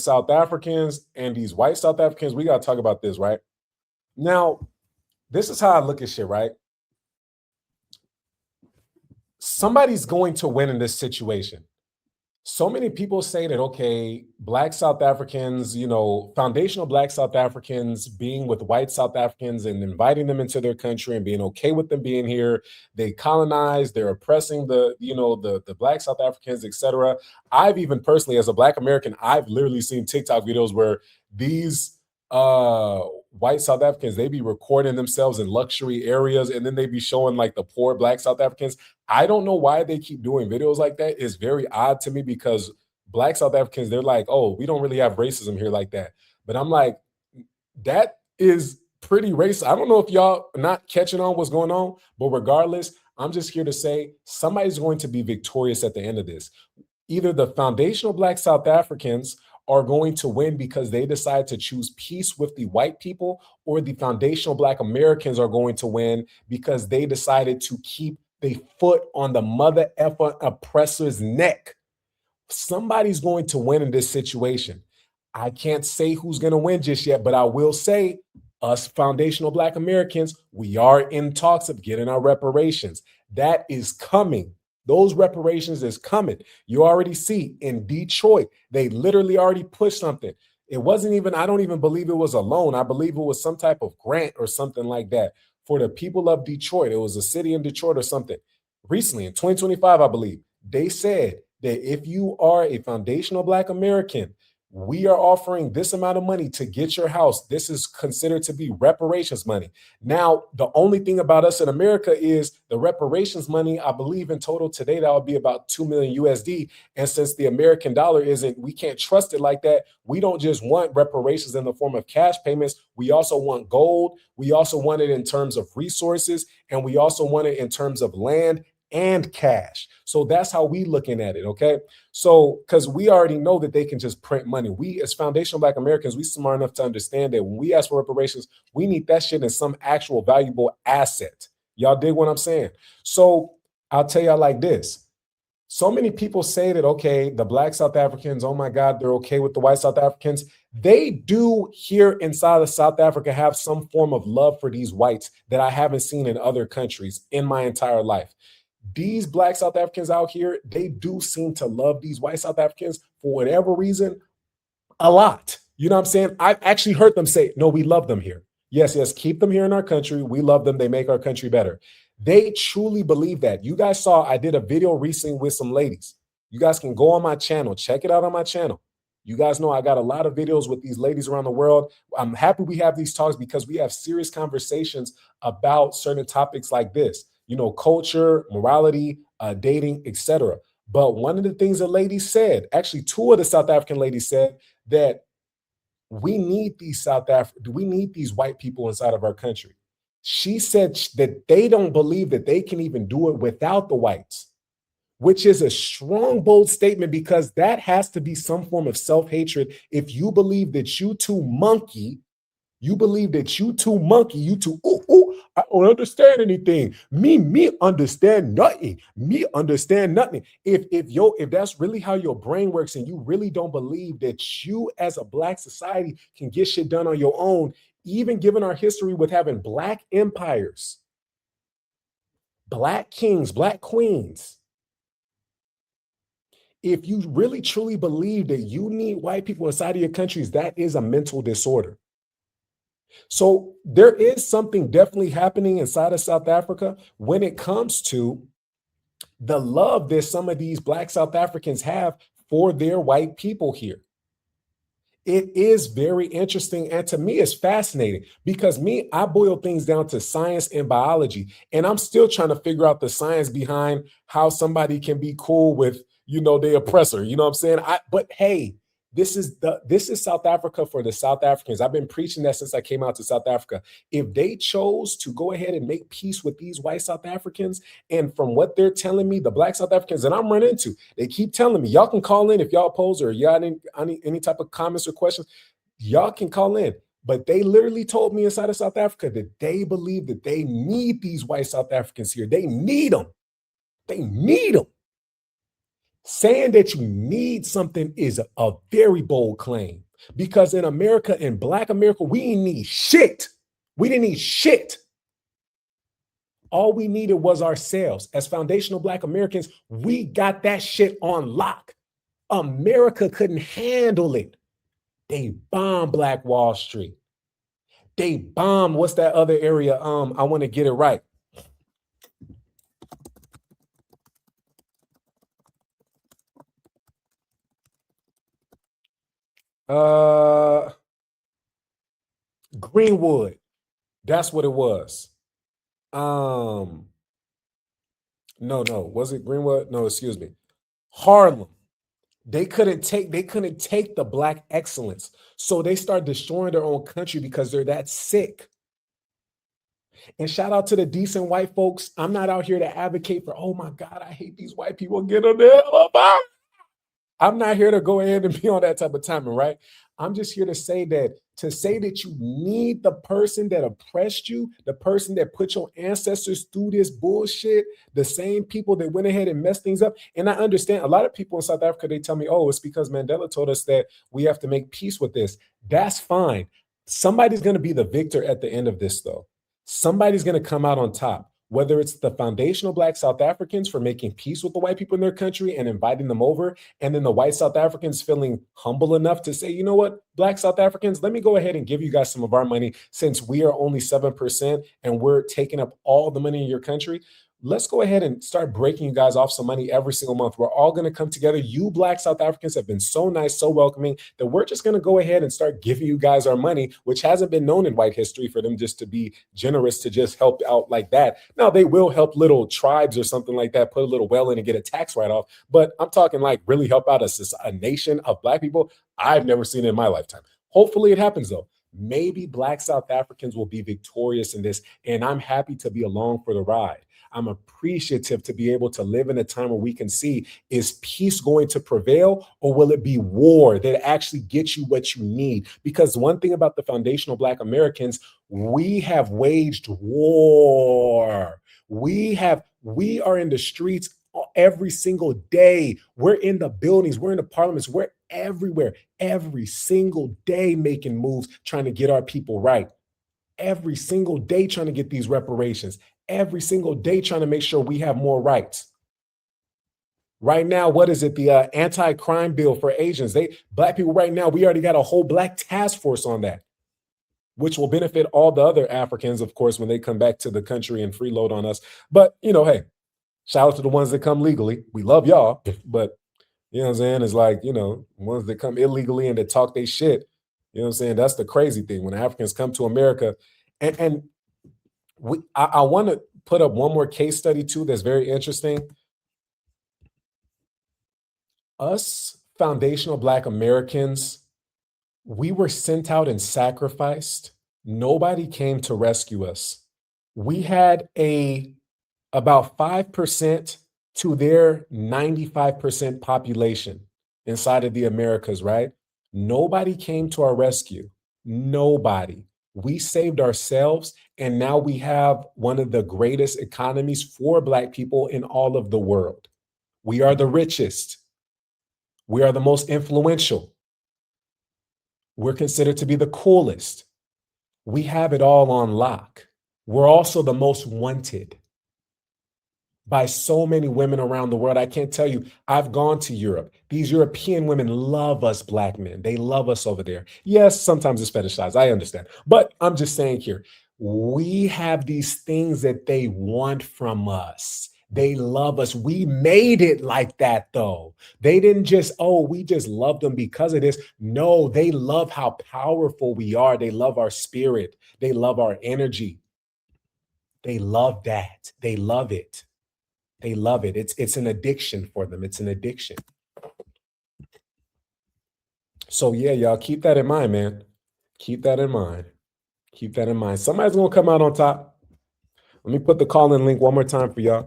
South Africans and these white South Africans, we got to talk about this, right? Now, this is how I look at shit, right? Somebody's going to win in this situation. So many people say that, okay, Black South Africans, foundational Black South Africans being with white South Africans and inviting them into their country and being okay with them being here. They colonize, they're oppressing the Black South Africans, etc. I've even personally, as a Black American, I've literally seen TikTok videos where these white South Africans, they be recording themselves in luxury areas and then they be showing like the poor Black South Africans. I don't know why they keep doing videos like that. It's very odd to me because Black South Africans, they're like, oh, we don't really have racism here like that. But I'm like, that is pretty racist. I don't know if y'all are not catching on what's going on, but regardless, I'm just here to say somebody's going to be victorious at the end of this. Either the foundational Black South Africans are going to win because they decide to choose peace with the white people, or the foundational Black Americans are going to win because they decided to keep their foot on the mother effer oppressor's neck. Somebody's going to win in this situation. I can't say who's going to win just yet, but I will say us foundational Black Americans, we are in talks of getting our reparations. That is coming. Those reparations is coming. You already see in Detroit, they literally already pushed something. It wasn't even, I don't even believe it was a loan. I believe it was some type of grant or something like that for the people of Detroit. It was a city in Detroit or something. Recently, in 2025, I believe, they said that if you are a foundational Black American, we are offering this amount of money to get your house. This is considered to be reparations money. Now, the only thing about us in America is the reparations money, I believe in total today, that would be about 2 million USD. And since the American dollar we can't trust it like that, we don't just want reparations in the form of cash payments. We also want gold. We also want it in terms of resources. And we also want it in terms of land and cash. So that's how we looking at it, okay? So, because we already know that they can just print money. We, as foundational Black Americans, we smart enough to understand that when we ask for reparations, we need that shit in some actual valuable asset. Y'all dig what I'm saying? So I'll tell y'all like this. So many people say that, okay, the Black South Africans, oh my God, they're okay with the white South Africans. They do here inside of South Africa have some form of love for these whites that I haven't seen in other countries in my entire life. These Black South Africans out here, they do seem to love these white South Africans for whatever reason, a lot. You know what I'm saying? I've actually heard them say, no, we love them here. Yes, keep them here in our country. We love them. They make our country better. They truly believe that. You guys saw, I did a video recently with some ladies. You guys can go on my channel, check it out on my channel. You guys know I got a lot of videos with these ladies around the world. I'm happy we have these talks because we have serious conversations about certain topics like this. Culture, morality, dating, etc. But one of the things the ladies said, actually two of the South African ladies said that we need these white people inside of our country. She said that they don't believe that they can even do it without the whites, which is a strong, bold statement because that has to be some form of self-hatred. If you believe that you too monkey, you too, I don't understand anything. Me understand nothing. Me understand nothing. If that's really how your brain works and you really don't believe that you as a Black society can get shit done on your own, even given our history with having Black empires, Black kings, Black queens, if you really truly believe that you need white people inside of your countries, that is a mental disorder. So there is something definitely happening inside of South Africa when it comes to the love that some of these Black South Africans have for their white people here. It is very interesting. And to me, it's fascinating because I boil things down to science and biology. And I'm still trying to figure out the science behind how somebody can be cool with, the oppressor. You know what I'm saying? But hey, this is South Africa for the South Africans. I've been preaching that since I came out to South Africa. If they chose to go ahead and make peace with these white South Africans, and from what they're telling me, the Black South Africans that I'm running into, they keep telling me, y'all can call in if y'all oppose or y'all any type of comments or questions, y'all can call in. But they literally told me inside of South Africa that they believe that they need these white South Africans here. They need them. They need them. Saying that you need something is a very bold claim because in America, in Black America, we didn't need shit. We didn't need shit. All we needed was ourselves. As foundational Black Americans, we got that shit on lock. America couldn't handle it. They bombed Black Wall Street. They bombed, what's that other area? I want to get it right. Greenwood. That's what it was. No, was it Greenwood? No, excuse me. Harlem. They couldn't take the Black excellence. So they start destroying their own country because they're that sick. And shout out to the decent white folks. I'm not out here to advocate for, oh my God, I hate these white people. Get them the hell up. I'm not here to go ahead and be on that type of timing, right? I'm just here to say that you need the person that oppressed you, the person that put your ancestors through this bullshit, the same people that went ahead and messed things up. And I understand a lot of people in South Africa, they tell me, oh, it's because Mandela told us that we have to make peace with this. That's fine. Somebody's going to be the victor at the end of this, though. Somebody's going to come out on top. Whether it's the foundational Black South Africans for making peace with the white people in their country and inviting them over, and then the white South Africans feeling humble enough to say, you know what, Black South Africans, let me go ahead and give you guys some of our money since we are only 7% and we're taking up all the money in your country. Let's go ahead and start breaking you guys off some money every single month. We're all going to come together. You Black South Africans have been so nice, so welcoming that we're just going to go ahead and start giving you guys our money, which hasn't been known in white history for them just to be generous to just help out like that. Now, they will help little tribes or something like that, put a little well in and get a tax write-off. But I'm talking like really help out a nation of Black people. I've never seen it in my lifetime. Hopefully it happens, though. Maybe Black South Africans will be victorious in this, and I'm happy to be along for the ride. I'm appreciative to be able to live in a time where we can see, is peace going to prevail or will it be war that actually gets you what you need? Because one thing about the foundational Black Americans, we have waged war. We are in the streets every single day. We're in the buildings, we're in the parliaments, we're everywhere, every single day making moves, trying to get our people right. Every single day trying to get these reparations. Every single day trying to make sure we have more rights. Right now, what is it? The anti-crime bill for Asians. Black people right now, we already got a whole Black task force on that, which will benefit all the other Africans, of course, when they come back to the country and freeload on us. But, hey, shout out to the ones that come legally. We love y'all, but you know what I'm saying? It's like, ones that come illegally and that talk they shit. You know what I'm saying? That's the crazy thing. When Africans come to America, and I want to put up one more case study too that's very interesting. Us foundational Black Americans, we were sent out and sacrificed. Nobody came to rescue us. We had about 5% to their 95% population inside of the Americas, right? Nobody came to our rescue. Nobody. We saved ourselves, and now we have one of the greatest economies for Black people in all of the world. We are the richest. We are the most influential. We're considered to be the coolest. We have it all on lock. We're also the most wanted by so many women around the world. I can't tell you, I've gone to Europe. These European women love us Black men. They love us over there. Yes, sometimes it's fetishized, I understand. But I'm just saying here, we have these things that they want from us. They love us. We made it like that, though. They didn't just, we just love them because of this. No, they love how powerful we are. They love our spirit. They love our energy. They love that. They love it. They love it. It's an addiction for them. It's an addiction. So yeah, y'all keep that in mind, man. Keep that in mind. Keep that in mind. Somebody's going to come out on top. Let me put the call-in link one more time for y'all.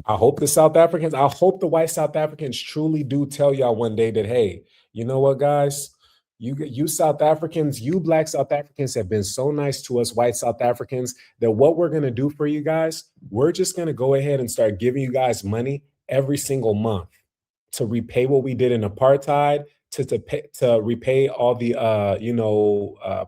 I hope the white South Africans truly do tell y'all one day that, hey, you know what, guys? You South Africans, you Black South Africans have been so nice to us white South Africans that what we're going to do for you guys, we're just going to go ahead and start giving you guys money every single month. to repay what we did in apartheid, to repay all the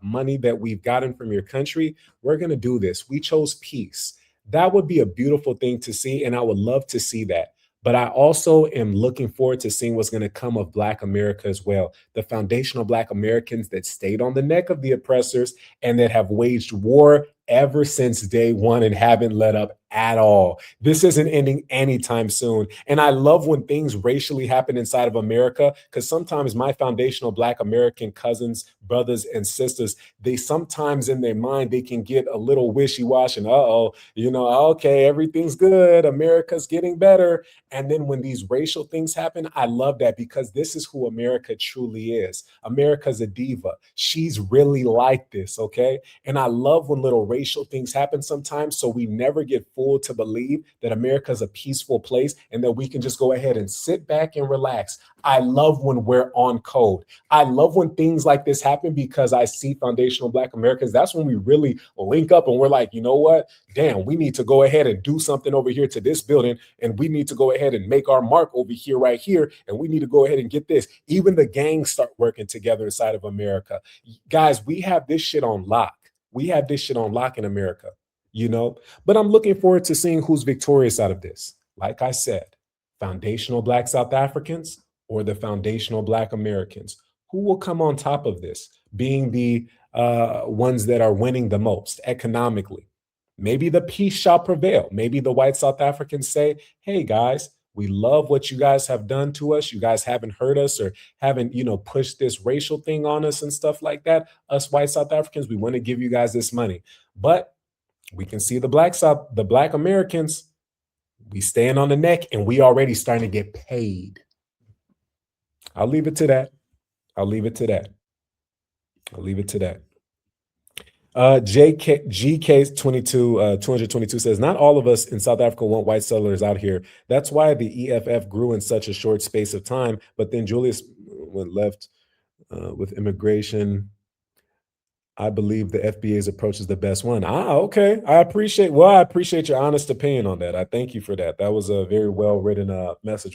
money that we've gotten from your country. We're going to do this. We chose peace. That would be a beautiful thing to see, and I would love to see that. But I also am looking forward to seeing what's going to come of Black America as well. The foundational Black Americans that stayed on the neck of the oppressors and that have waged war ever since day one and haven't let up at all. This isn't ending anytime soon. And I love when things racially happen inside of America, because sometimes my foundational Black American cousins, brothers, and sisters, they sometimes in their mind, they can get a little wishy-washy and okay, everything's good. America's getting better. And then when these racial things happen, I love that because this is who America truly is. America's a diva. She's really like this, okay? And I love when little racial things happen sometimes, so we never get fooled to believe that America's a peaceful place and that we can just go ahead and sit back and relax. I love when we're on code. I love when things like this happen because I see foundational Black Americans. That's when we really link up and we're like, you know what? Damn, we need to go ahead and do something over here to this building, and we need to go ahead and make our mark over here, right here, and we need to go ahead and get this. Even the gangs start working together inside of America. Guys, we have this shit on lock. We have this shit on lock in America, But I'm looking forward to seeing who's victorious out of this. Like I said, foundational Black South Africans or the foundational Black Americans. Who will come on top of this, being the ones that are winning the most economically? Maybe the peace shall prevail. Maybe the white South Africans say, hey, guys, we love what you guys have done to us. You guys haven't hurt us or haven't, pushed this racial thing on us and stuff like that. Us white South Africans, we want to give you guys this money. But we can see the Black Americans, we stand on the neck and we already starting to get paid. I'll leave it to that. I'll leave it to that. I'll leave it to that. GK22 222 says, not all of us in South Africa want white settlers out here. That's why the EFF grew in such a short space of time. But then Julius went left with immigration. I believe the FBA's approach is the best one. Okay. I appreciate your honest opinion on that. I thank you for that. That was a very well written message